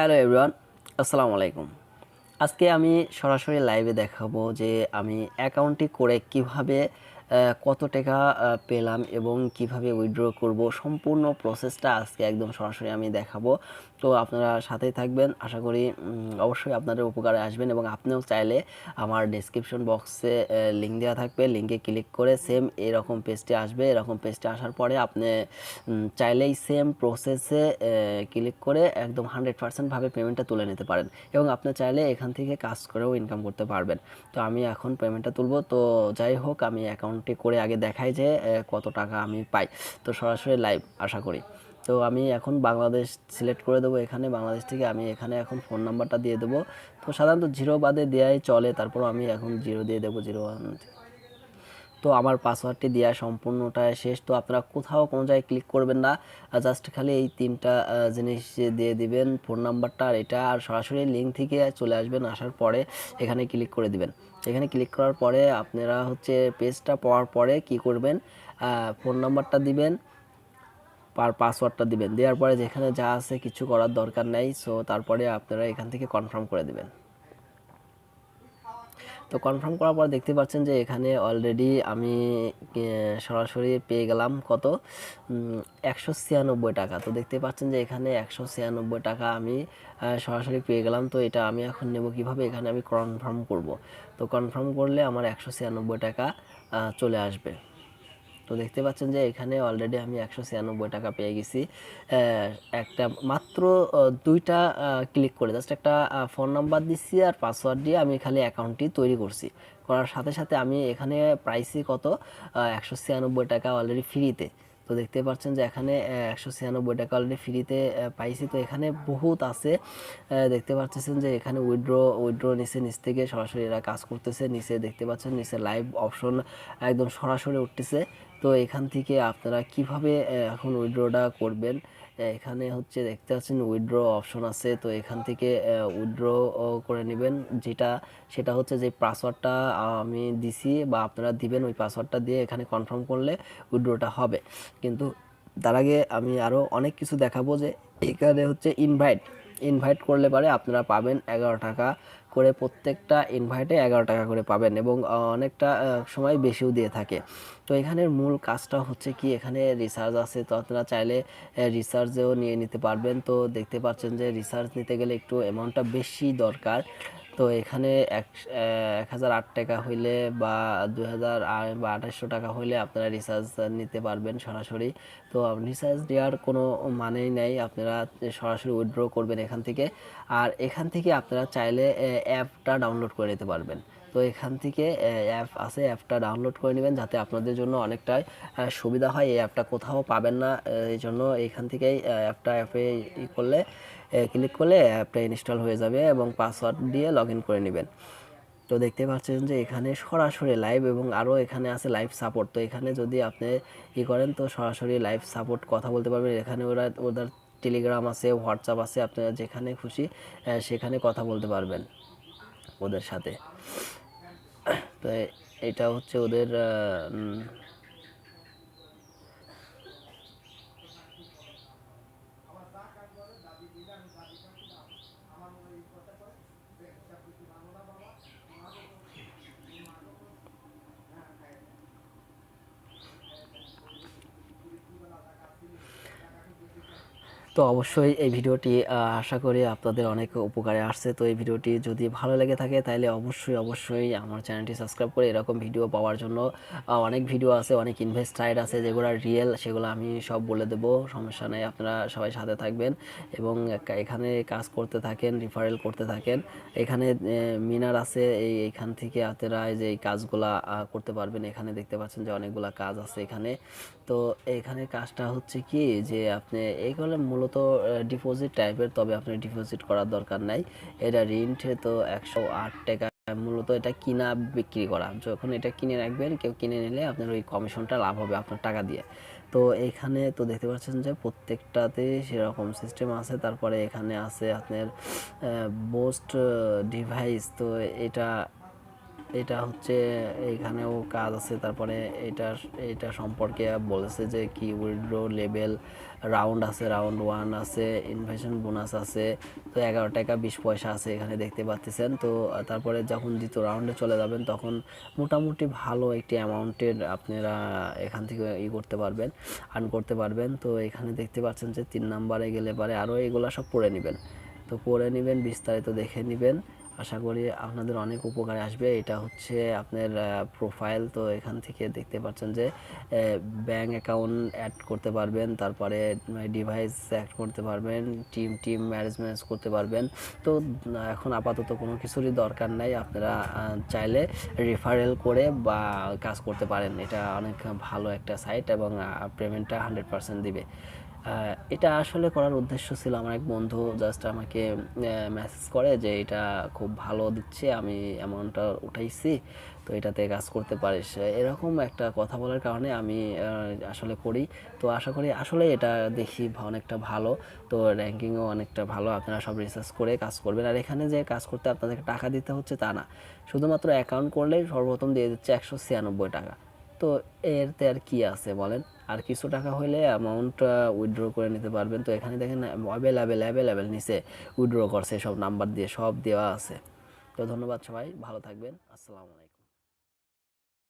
Hello everyone, আসসালামু আলাইকুম। আজকে আমি সরাসরি লাইভে দেখাবো যে আমি অ্যাকাউন্টটি করে কিভাবে কত টাকা পেলাম এবং কিভাবে উইথড্র করব, সম্পূর্ণ প্রসেসটা আজকে একদম সরাসরি আমি দেখাবো। তো আপনারা সাথেই থাকবেন, আশা করি অবশ্যই আপনাদের উপকারে আসবেন। এবং আপনিও চাইলে আমার ডেসক্রিপশন বক্সে লিঙ্ক দেওয়া থাকবে, লিঙ্কে ক্লিক করে সেম এরকম পেজটি আসবে। এরকম পেজটি আসার পরে আপনি চাইলেই সেম প্রসেসে ক্লিক করে একদম 100% ভাবে পেমেন্টটা তুলে নিতে পারেন এবং আপনি চাইলে এখান থেকে কাজ করেও ইনকাম করতে পারবেন। তো আমি এখন পেমেন্টটা তুলব। তো যাই হোক, আমি অ্যাকাউন্টটি করে আগে দেখাই যে কত টাকা আমি পাই। তো সরাসরি লাইভ আশা করি। তো আমি এখন বাংলাদেশ সিলেক্ট করে দেবো। এখানে বাংলাদেশ থেকে আমি এখানে এখন ফোন নাম্বারটা দিয়ে দেবো। তো সাধারণত জিরো বাদে দেওয়াই চলে, তারপর আমি এখন জিরো দিয়ে দেবো, 01। তো আমার পাসওয়ার্ডটি দেওয়া সম্পূর্ণটা শেষ। তো আপনারা কোথাও কোনো জায়গায় ক্লিক করবেন না, জাস্ট খালি এই তিনটা জিনিস দিয়ে দিবেন, ফোন নাম্বারটা আর এটা, আর সরাসরি লিঙ্ক থেকে চলে আসবেন। আসার পরে এখানে ক্লিক করে দিবেন। এখানে ক্লিক করার পরে আপনারা পেজটা পাওয়ার পরে কি করবেন, ফোন নাম্বারটা দিবেন আর পাসওয়ার্ডটা দিবেন। দেওয়ার পরে যেখানে যা আছে কিছু করার দরকার নেই। সো তারপরে আপনারা এখান থেকে কনফার্ম করে দিবেন। তো কনফার্ম করার পর দেখতে পাচ্ছেন যে এখানে অলরেডি আমি সরাসরি পেয়ে গেলাম কত, 196 টাকা। তো দেখতে পাচ্ছেন যে এখানে 196 টাকা আমি সরাসরি পেয়ে গেলাম। তো এটা আমি এখন নেব কিভাবে, এখানে আমি কনফার্ম করব। তো কনফার্ম করলে আমার 196 টাকা চলে আসবে। তো দেখতে পাচ্ছেন যে এখানে অলরেডি আমি 196 টাকা পেয়ে গেছি। একটা মাত্র দুইটা ক্লিক করে জাস্ট একটা ফোন নাম্বার দিচ্ছি আর পাসওয়ার্ড দিয়ে আমি খালি অ্যাকাউন্টটি তৈরি করছি। করার সাথে সাথে আমি এখানে প্রাইসই কত, 196 টাকা অলরেডি ফ্রিতে। তো দেখতে পাচ্ছেন যে এখানে 196 টাকা অলরেডি ফ্রিতে পাইছি। তো এখানে বহুত আছে, দেখতে পাচ্ছেন যে এখানে উইথড্র নিচে, নিচ থেকে সরাসরি এরা কাজ করতেছে। নিচে দেখতে পাচ্ছেন নিচে লাইভ অপশন একদম সরাসরি উঠতেছে। তো এখান থেকে আপনারা কিভাবে এখন উইথড্রটা করবেন, এখানে দেখতে পাচ্ছেন উইথড্র অপশন আছে। তো এখান থেকে উইথড্র করে নেবেন, সেটা যে পাসওয়ার্ডটা আমি দিছি বা আপনারা দিবেন, ওই পাসওয়ার্ডটা দিয়ে এখানে কনফার্ম করলে উইথড্রটা হবে। কিন্তু তার আগে আমি আরও অনেক কিছু দেখাবো। যে এখানে ইনভাইট করলে পারে আপনারা পাবেন 11 টাকা করে, প্রত্যেকটা ইনভাইটে 11 টাকা করে পাবেন এবং অনেকটা সময় বেশিও দিয়ে থাকে। তো এখানের মূল কাজটা কি, এখানে রিসার্চ আছে। তো আপনারা চাইলে রিসার্চেও নিয়ে নিতে পারবেন। তো দেখতে পাচ্ছেন যে রিসার্চ নিতে গেলে একটু অ্যামাউন্টটা বেশি দরকার। তো এখানে 1008 টাকা হইলে বা 2000 বা 2800 টাকা হইলে আপনারা রিসার্চ নিতে পারবেন সরাসরি। তো রিসার্চ দেওয়ার কোনো মানেই নেই, আপনারা সরাসরি উইথড্র করবেন এখান থেকে। আর এখান থেকে আপনারা চাইলে অ্যাপটা ডাউনলোড করে নিতে পারবেন। তো এখান থেকে অ্যাপ আছে, অ্যাপটা ডাউনলোড করে নেবেন যাতে আপনাদের জন্য অনেকটাই সুবিধা হয়। এই অ্যাপটা কোথাও পাবেন না, এই জন্য এখান থেকেই অ্যাপে করলে ক্লিক করলে অ্যাপটা ইনস্টল হয়ে যাবে এবং পাসওয়ার্ড দিয়ে লগ ইন করে নেবেন। তো দেখতে পাচ্ছেন যে এখানে সরাসরি লাইভ এবং আরও এখানে আছে লাইভ সাপোর্ট। তো এখানে যদি আপনি করেন তো সরাসরি লাইভ সাপোর্ট কথা বলতে পারবেন। এখানে ওদের টেলিগ্রাম আছে, হোয়াটসঅ্যাপ আছে, আপনারা যেখানে খুশি সেখানে কথা বলতে পারবেন ওদের সাথে। তো এটা ওদের তো অবশ্যই এই ভিডিওটি আশা করি আপনাদের অনেক উপকারে আসছে। তো এই ভিডিওটি যদি ভালো লেগে থাকে তাহলে অবশ্যই আমার চ্যানেলটি সাবস্ক্রাইব করে এরকম ভিডিও পাওয়ার জন্য, অনেক ভিডিও আছে, অনেক ইনভেস্ট সাইট আছে যেগুলো রিয়েল, সেগুলো আমি সব বলে দেবো, সমস্যা নেই। আপনারা সবাই সাথে থাকবেন এবং এখানে কাজ করতে থাকেন, রিফারেল করতে থাকেন। এখানে মিনার আছে, এইখান থেকে আপনারা এই কাজগুলা করতে পারবেন। এখানে দেখতে পাচ্ছেন যে অনেকগুলা কাজ আছে এখানে। তো এখানে কাজটা কি যে আপনি এইগুলো মূলত ডিপোজিট টাইপের, তবে আপনি ডিপোজিট করার দরকার নাই। এটা রিন্ট। তো 108 টাকা মূলত এটা কিনা বিক্রি করা। যখন এটা কিনে রাখবেন, কেউ কিনে নিলে আপনার ওই কমিশনটা লাভ হবে আপনার টাকা দিয়ে। তো এইখানে তো দেখতে পাচ্ছেন যে প্রত্যেকটাতে সেরকম সিস্টেম আছে। তারপরে এখানে আছে আপনার বোস্ট ডিভাইস। তো এটা এটা হচ্ছে এইখানেও কাজ আছে। তারপরে এটা সম্পর্কে বলেছে যে কি উইথড্র লেভেল রাউন্ড আছে, রাউন্ড 1 আছে, ইনভেশন বোনাস আছে। তো 11 টাকা 20 পয়সা আছে এখানে দেখতে পাচ্ছেন। তো তারপরে যখন দ্বিতীয় রাউন্ডে চলে যাবেন তখন মোটামুটি ভালো একটি অ্যামাউন্টের আপনারা এখান থেকে করতে পারবেন, আর্ন করতে পারবেন। তো এখানে দেখতে পাচ্ছেন যে 3 নাম্বারে গেলে পারে আরও এগুলো সব পড়ে নেবেন। তো পড়ে নেবেন, বিস্তারিত দেখে নেবেন। আশা করি আপনাদের অনেক উপকারে আসবে। এটা হচ্ছে আপনার প্রোফাইল। তো এখান থেকে দেখতে পাচ্ছেন যে ব্যাঙ্ক অ্যাকাউন্ট অ্যাড করতে পারবেন, তারপরে ডিভাইস অ্যাড করতে পারবেন, টিম ম্যানেজমেন্ট করতে পারবেন। তো এখন আপাতত কোনো কিছুরই দরকার নাই, আপনারা চাইলে রেফারেল করে বা কাজ করতে পারেন। এটা অনেক ভালো একটা সাইট এবং পেমেন্টটা 100% দিবে। এটা আসলে করার উদ্দেশ্য ছিল, আমার এক বন্ধু জাস্ট আমাকে মেসেজ করে যে এটা খুব ভালো দিচ্ছে, আমি অ্যামাউন্টটা উঠাইছি, তো এটাতে কাজ করতে পারিস, এরকম একটা কথা বলার কারণে আমি আসলে করি। তো আশা করি আসলে এটা দেখি অনেকটা ভালো। তো র্যাঙ্কিংও অনেকটা ভালো, আপনারা সব রিসার্চ করে কাজ করবেন। আর এখানে যে কাজ করতে আপনাদেরকে টাকা দিতে হচ্ছে তা না, শুধুমাত্র অ্যাকাউন্ট করলেই সর্বপ্রথম দিয়ে দিচ্ছে 196 টাকা। তো এরতে আর কি আছে বলেন, আর কিছু টাকা হলে অ্যামাউন্ট উইথড্র করে নিতে পারবেন। তো এখানে দেখেন অ্যাভেলেবেল নিচে উইথড্র করছে, সব নাম্বার দিয়ে সব দেওয়া আছে। তো ধন্যবাদ, সবাই ভালো থাকবেন। আসসালামু আলাইকুম।